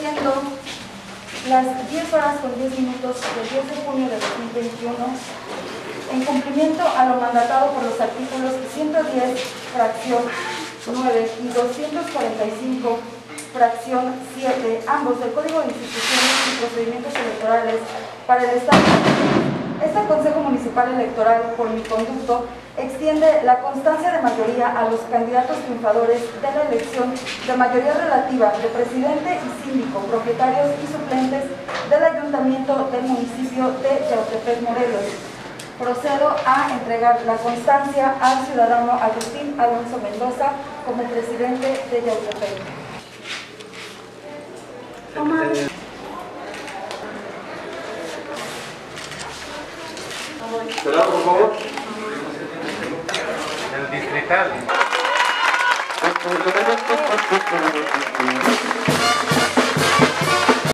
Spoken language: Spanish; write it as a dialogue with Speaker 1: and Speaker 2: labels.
Speaker 1: siendo las 10 horas con 10 minutos del 10 de junio de 2021, en cumplimiento a lo mandatado por los artículos 110, fracción 9 y 245, fracción 7, ambos del Código de Instituciones y Procedimientos Electorales para el Estado. Este Consejo Municipal Electoral, por mi conducto, extiende la constancia de mayoría a los candidatos triunfadores de la elección de mayoría relativa de presidente y síndico, propietarios y suplentes del Ayuntamiento del municipio de Yautepec, Morelos. Procedo a entregar la constancia al ciudadano Agustín Alonso Mendoza como presidente de Yautepec.
Speaker 2: Cerrado, por favor.